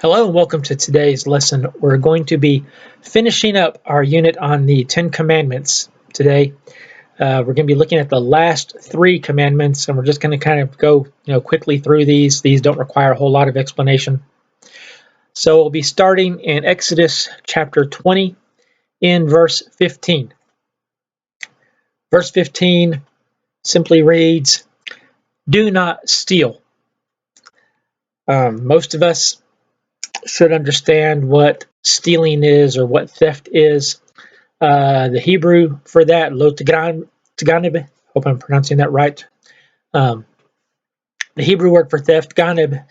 Hello and welcome to today's lesson. We're going to be finishing up our unit on the Ten Commandments today. We're going to be looking at the last three commandments, and we're just going to kind of go, quickly through these. These don't require a whole lot of explanation. So we'll be starting in Exodus chapter 20 in verse 15. Verse 15 simply reads, "Do not steal." Most of us should understand what stealing is or what theft is. The Hebrew for that, lo taganib, hope I'm pronouncing that right. The Hebrew word for theft, ganib,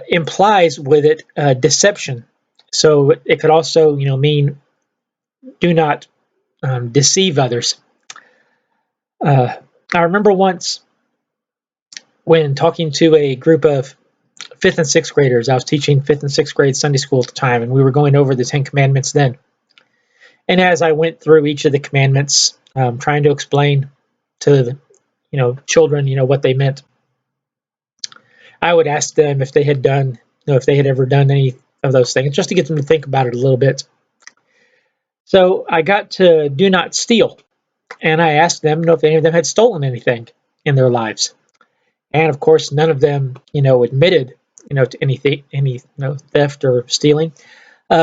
implies with it deception. So it could also, mean do not deceive others. I remember once when talking to a group of 5th and 6th graders. I was teaching 5th and 6th grade Sunday school at the time, and we were going over the Ten Commandments then. And as I went through each of the commandments, trying to explain to the, children, what they meant, I would ask them if they had done, if they had ever done any of those things, just to get them to think about it a little bit. So I got to do not steal, and I asked them, if any of them had stolen anything in their lives. And of course, none of them, admitted, to any theft or stealing.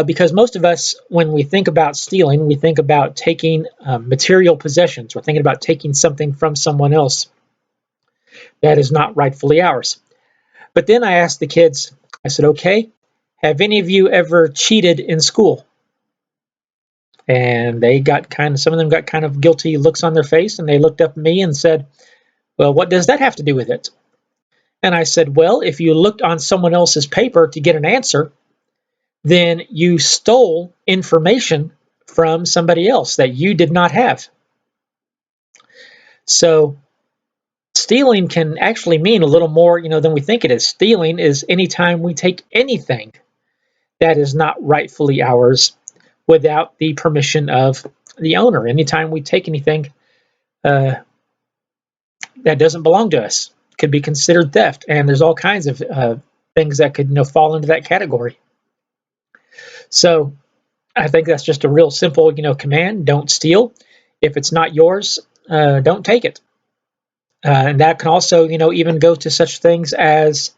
Because most of us, when we think about stealing, we think about taking material possessions. We're thinking about taking something from someone else that is not rightfully ours. But then I asked the kids, I said, okay, have any of you ever cheated in school? And some of them got kind of guilty looks on their face, and they looked up at me and said, well, what does that have to do with it? And I said, well, if you looked on someone else's paper to get an answer, then you stole information from somebody else that you did not have. So stealing can actually mean a little more, than we think it is. Stealing is anytime we take anything that is not rightfully ours without the permission of the owner. Anytime we take anything that doesn't belong to us could be considered theft. And there's all kinds of things that could, fall into that category. So I think that's just a real simple, command. Don't steal. If it's not yours, don't take it. And that can also, even go to such things as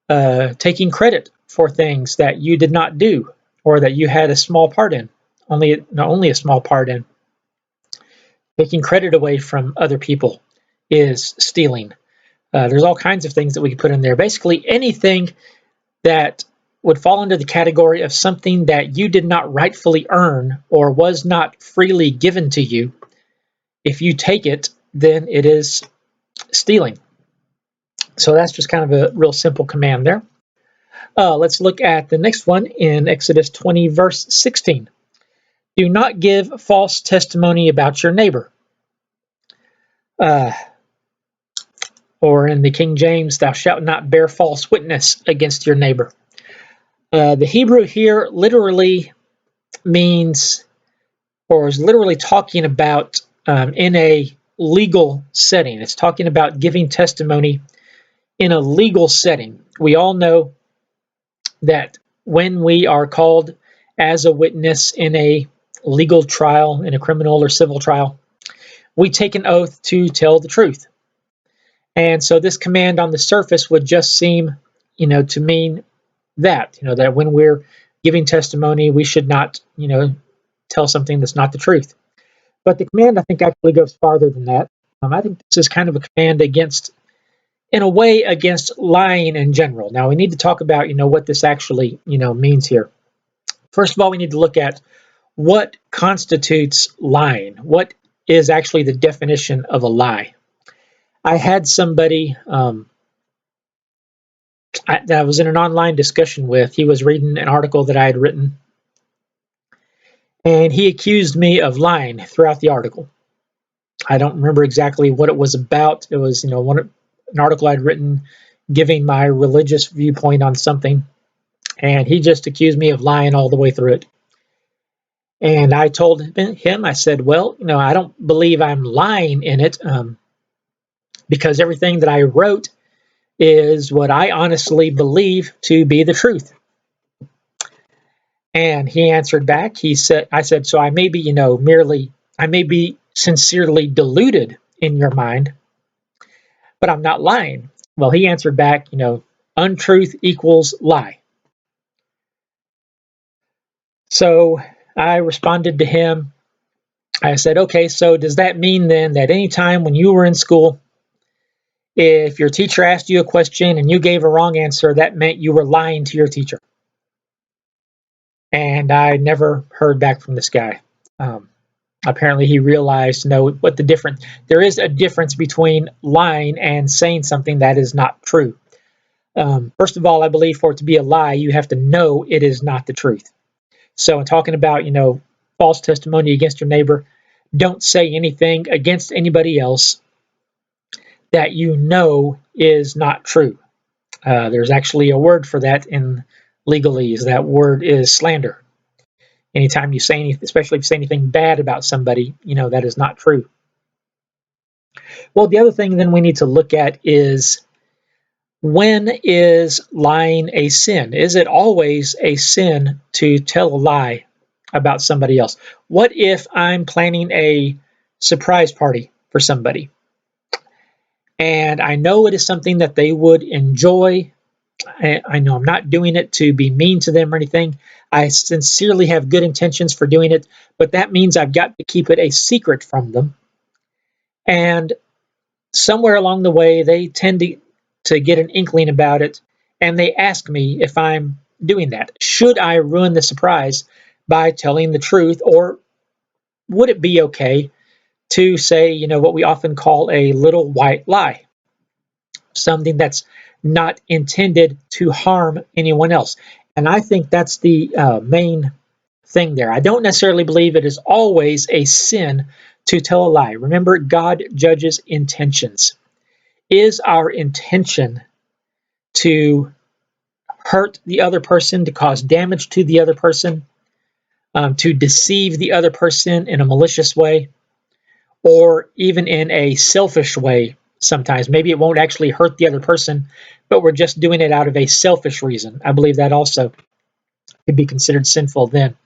taking credit for things that you did not do or that you had a small part in, only a small part in. Taking credit away from other people is stealing. There's all kinds of things that we can put in there. Basically, anything that would fall under the category of something that you did not rightfully earn or was not freely given to you. If you take it, then it is stealing. So that's just kind of a real simple command there. Let's look at the next one in Exodus 20, verse 16. Do not give false testimony about your neighbor. Or in the King James, thou shalt not bear false witness against your neighbor. The Hebrew here literally means, or is literally talking about in a legal setting. It's talking about giving testimony in a legal setting. We all know that when we are called as a witness in a legal trial, in a criminal or civil trial, we take an oath to tell the truth. And so this command on the surface would just seem, to mean that, that when we're giving testimony, we should not, tell something that's not the truth. But the command, I think, actually goes farther than that. I think this is kind of a command against lying in general. Now, we need to talk about, what this actually, means here. First of all, we need to look at what constitutes lying. What is actually the definition of a lie? I had somebody that I was in an online discussion with. He was reading an article that I had written, and he accused me of lying throughout the article. I don't remember exactly what it was about. It was, an article I'd written giving my religious viewpoint on something, and he just accused me of lying all the way through it. And I told him, I said, well, I don't believe I'm lying in it, because everything that I wrote is what I honestly believe to be the truth. And he answered back. I said, so I may be, I may be sincerely deluded in your mind, but I'm not lying. Well, he answered back, untruth equals lie. So I responded to him. I said, okay, so does that mean then that anytime when you were in school, if your teacher asked you a question and you gave a wrong answer, that meant you were lying to your teacher? And I never heard back from this guy. Apparently he realized, what the difference, there is a difference between lying and saying something that is not true. First of all, I believe for it to be a lie, you have to know it is not the truth. So in talking about, false testimony against your neighbor, don't say anything against anybody else that you know is not true. There's actually a word for that in legalese. That word is slander. Anytime you say anything, especially if you say anything bad about somebody, that is not true. Well, the other thing then we need to look at is, when is lying a sin? Is it always a sin to tell a lie about somebody else? What if I'm planning a surprise party for somebody and I know it is something that they would enjoy? I know I'm not doing it to be mean to them or anything. I sincerely have good intentions for doing it, but that means I've got to keep it a secret from them. And somewhere along the way, they tend to get an inkling about it, and they ask me if I'm doing that. Should I ruin the surprise by telling the truth, or would it be okay to say, what we often call a little white lie, something that's not intended to harm anyone else? And I think that's the main thing there. I don't necessarily believe it is always a sin to tell a lie. Remember, God judges intentions. Is our intention to hurt the other person, to cause damage to the other person, to deceive the other person in a malicious way, or even in a selfish way sometimes? Maybe it won't actually hurt the other person, but we're just doing it out of a selfish reason. I believe that also could be considered sinful then.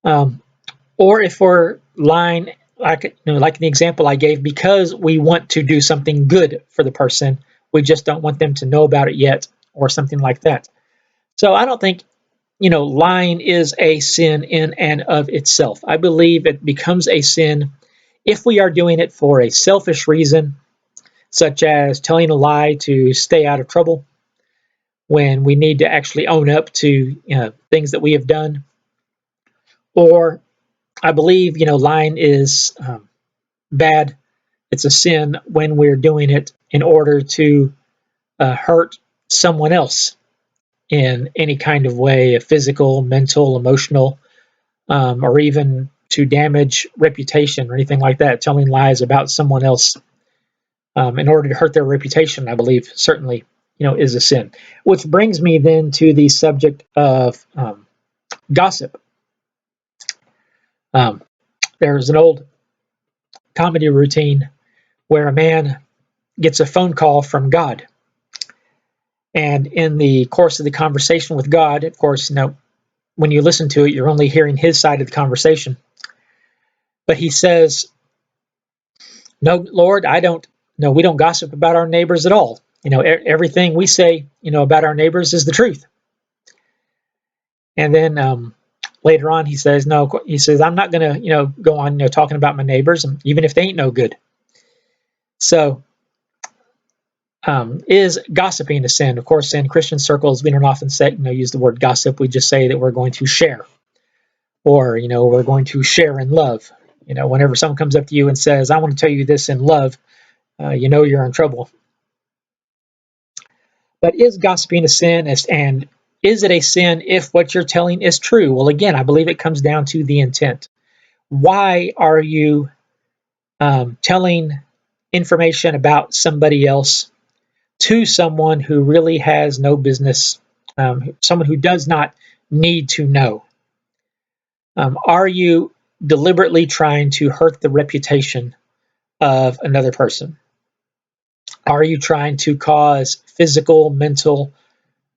Or if we're lying, like the example I gave, because we want to do something good for the person, we just don't want them to know about it yet, or something like that. So I don't think, lying is a sin in and of itself. I believe it becomes a sin if we are doing it for a selfish reason, such as telling a lie to stay out of trouble when we need to actually own up to things that we have done. Or I believe, lying is bad. It's a sin when we're doing it in order to hurt someone else in any kind of way, physical, mental, emotional, or even to damage reputation or anything like that. Telling lies about someone else in order to hurt their reputation, I believe, certainly, is a sin. Which brings me then to the subject of gossip. There's an old comedy routine where a man gets a phone call from God. And in the course of the conversation with God, of course, when you listen to it, you're only hearing his side of the conversation. But he says, "No, Lord, we don't gossip about our neighbors at all. Everything we say, about our neighbors is the truth." And then later on, he says, "No," he says, "I'm not going to, go on, talking about my neighbors, even if they ain't no good." So, is gossiping a sin? Of course, in Christian circles, we don't often say, use the word gossip. We just say that we're going to share, or, we're going to share in love. Whenever someone comes up to you and says, "I want to tell you this in love," you're in trouble. But is gossiping a sin? And is it a sin if what you're telling is true? Well, again, I believe it comes down to the intent. Why are you telling information about somebody else to someone who really has no business, someone who does not need to know? Are you deliberately trying to hurt the reputation of another person? Are you trying to cause physical, mental,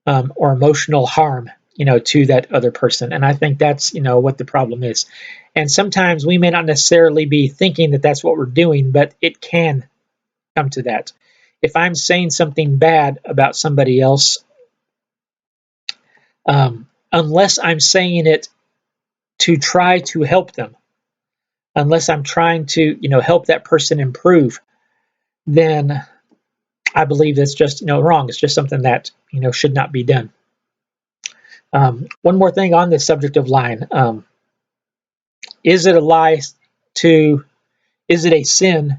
or emotional harm to that other person. And I think that's, what the problem is. And sometimes we may not necessarily be thinking that that's what we're doing, but it can come to that. If I'm saying something bad about somebody else, unless I'm saying it to try to help them, unless I'm trying to, help that person improve, then I believe that's just, wrong. It's just something that, should not be done. One more thing on the subject of lying. Is it a lie is it a sin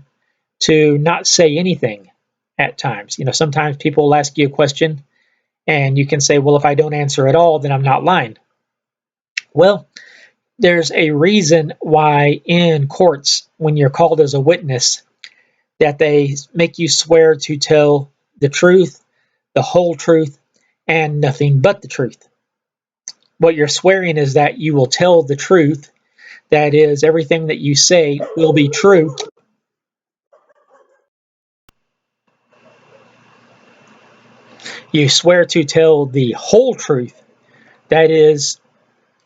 to not say anything at times? Sometimes people will ask you a question and you can say, well, if I don't answer at all, then I'm not lying. Well, there's a reason why in courts, when you're called as a witness, that they make you swear to tell the truth, the whole truth, and nothing but the truth. What you're swearing is that you will tell the truth. That is, everything that you say will be true. You swear to tell the whole truth. That is,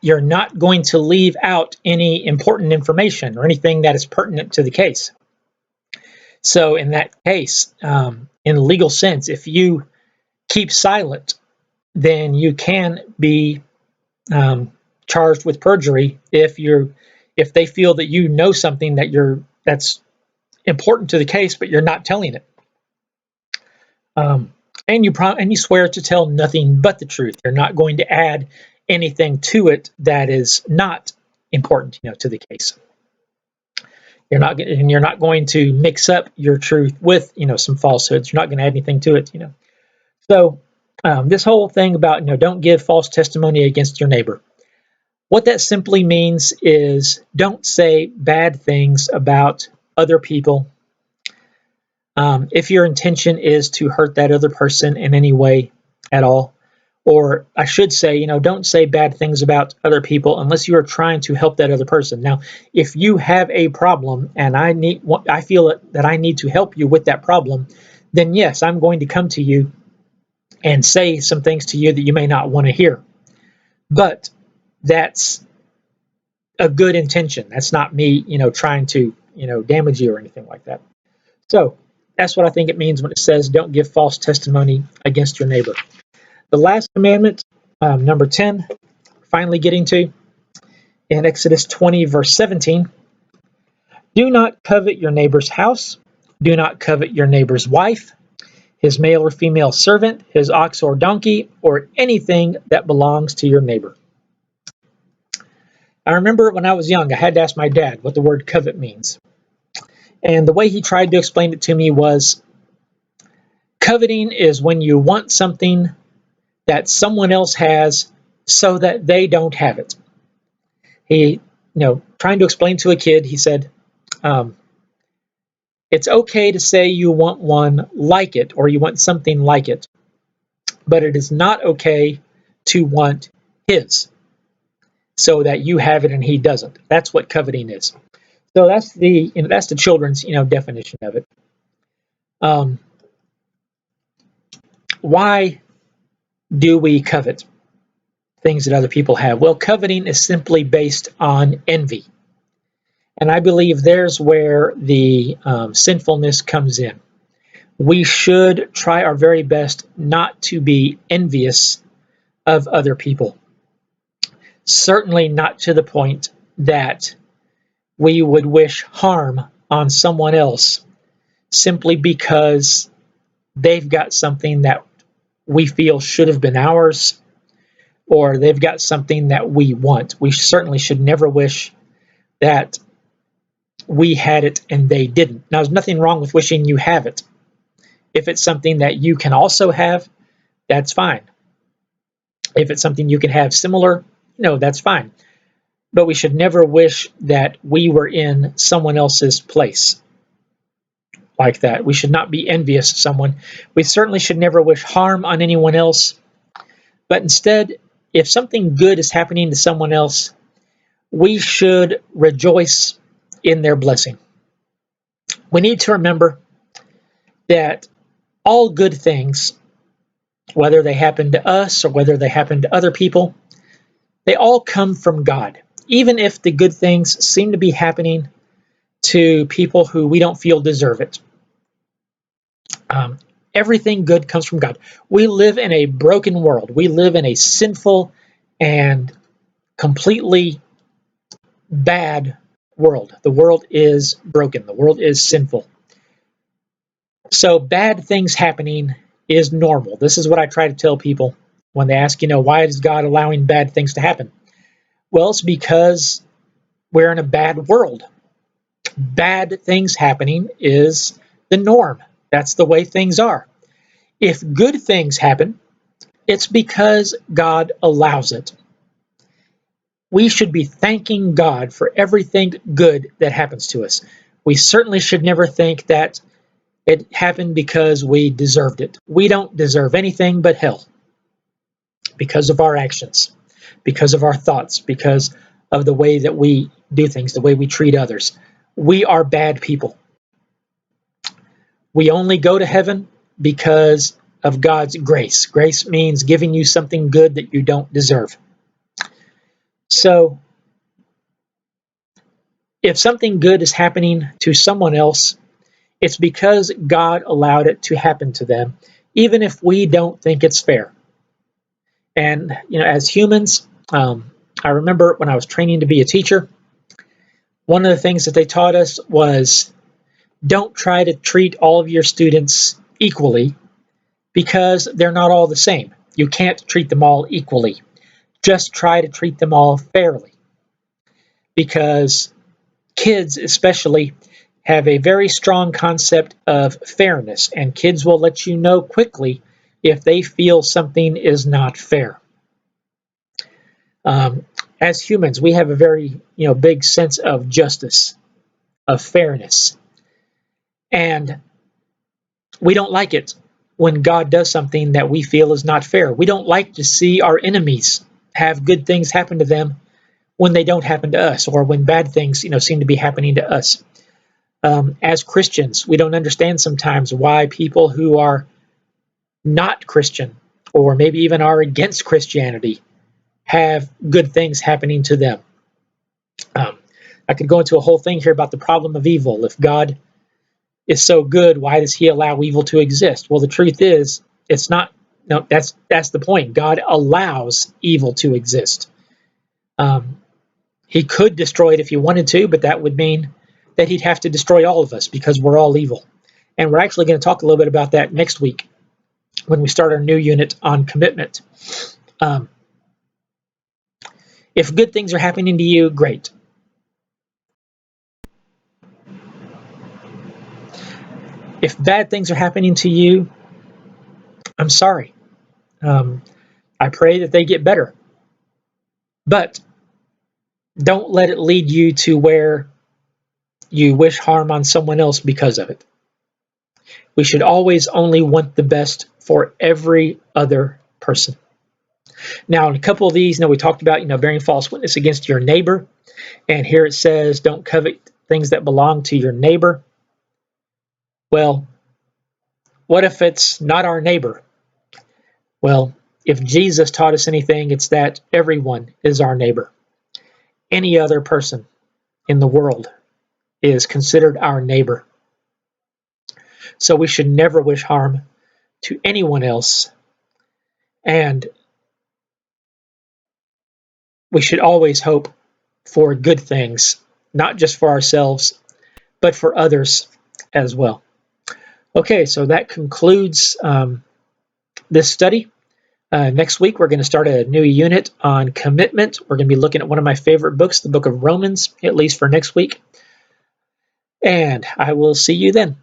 you're not going to leave out any important information or anything that is pertinent to the case. So in that case, in a legal sense, if you keep silent, then you can be charged with perjury if they feel that you know something that's important to the case, but you're not telling it. And you swear to tell nothing but the truth. You're not going to add anything to it that is not important, to the case. You're not going to mix up your truth with, some falsehoods. You're not going to add anything to it, So this whole thing about, don't give false testimony against your neighbor. What that simply means is don't say bad things about other people. If your intention is to hurt that other person in any way at all, or I should say, don't say bad things about other people unless you are trying to help that other person. Now, if you have a problem and I feel that I need to help you with that problem, then yes, I'm going to come to you and say some things to you that you may not want to hear. But that's a good intention. That's not me, trying to, damage you or anything like that. So that's what I think it means when it says don't give false testimony against your neighbor. The last commandment, number 10, finally getting to, in Exodus 20, verse 17, do not covet your neighbor's house. Do not covet your neighbor's wife, his male or female servant, his ox or donkey, or anything that belongs to your neighbor. I remember when I was young, I had to ask my dad what the word covet means. And the way he tried to explain it to me was, coveting is when you want something that someone else has so that they don't have it. He, trying to explain to a kid, he said, it's okay to say you want one like it or you want something like it, but it is not okay to want his so that you have it and he doesn't. That's what coveting is. So that's the children's definition of it. Why do we covet things that other people have? Well, coveting is simply based on envy. And I believe there's where the sinfulness comes in. We should try our very best not to be envious of other people. Certainly not to the point that we would wish harm on someone else simply because they've got something that we feel should have been ours, or they've got something that we want. We certainly should never wish that we had it and they didn't. Now, there's nothing wrong with wishing you have it. If it's something that you can also have, that's fine. If it's something you can have similar, that's fine. But we should never wish that we were in someone else's place like that. We should not be envious of someone. We certainly should never wish harm on anyone else. But instead, if something good is happening to someone else, we should rejoice in their blessing. We need to remember that all good things, whether they happen to us or whether they happen to other people, They all come from God. Even if the good things seem to be happening to people who we don't feel deserve it. Um, Everything good comes from God. We live in a broken world. We live in a sinful and completely bad world. The world is broken. The world is sinful. So bad things happening is normal. This is what I try to tell people when they ask, why is God allowing bad things to happen? Well, it's because we're in a bad world. Bad things happening is the norm. That's the way things are. If good things happen, it's because God allows it. We should be thanking God for everything good that happens to us. We certainly should never think that it happened because we deserved it. We don't deserve anything but hell because of our actions, because of our thoughts, because of the way that we do things, the way we treat others. We are bad people. We only go to heaven because of God's grace. Grace means giving you something good that you don't deserve. So, if something good is happening to someone else, it's because God allowed it to happen to them, even if we don't think it's fair. And, as humans, I remember when I was training to be a teacher, one of the things that they taught us was don't try to treat all of your students equally because they're not all the same. You can't treat them all equally. Just try to treat them all fairly. Because kids, especially, have a very strong concept of fairness, and kids will let you know quickly if they feel something is not fair. Um, as humans, we have a very big sense of justice, of fairness, and we don't like it when God does something that we feel is not fair. We don't like to see our enemies have good things happen to them when they don't happen to us, or when bad things seem to be happening to us. As Christians, we don't understand sometimes why people who are not Christian, or maybe even are against Christianity, have good things happening to them. Um, I could go into a whole thing here about the problem of evil. If God is so good, why does he allow evil to exist? Well, the truth is, it's not. No, that's the point. God allows evil to exist. Um, he could destroy it if he wanted to, but that would mean that he'd have to destroy all of us because we're all evil. And we're actually going to talk a little bit about that next week when we start our new unit on commitment. Um, if good things are happening to you, great. If bad things are happening to you, I'm sorry. I pray that they get better. But don't let it lead you to where you wish harm on someone else because of it. We should always only want the best for every other person. Now, in a couple of these, we talked about, bearing false witness against your neighbor. And here it says, don't covet things that belong to your neighbor. Well, what if it's not our neighbor? Well, if Jesus taught us anything, it's that everyone is our neighbor. Any other person in the world is considered our neighbor. So we should never wish harm to anyone else. And we should always hope for good things, not just for ourselves, but for others as well. Okay, so that concludes this study. Next week, we're going to start a new unit on commitment. We're going to be looking at one of my favorite books, the book of Romans, at least for next week. And I will see you then.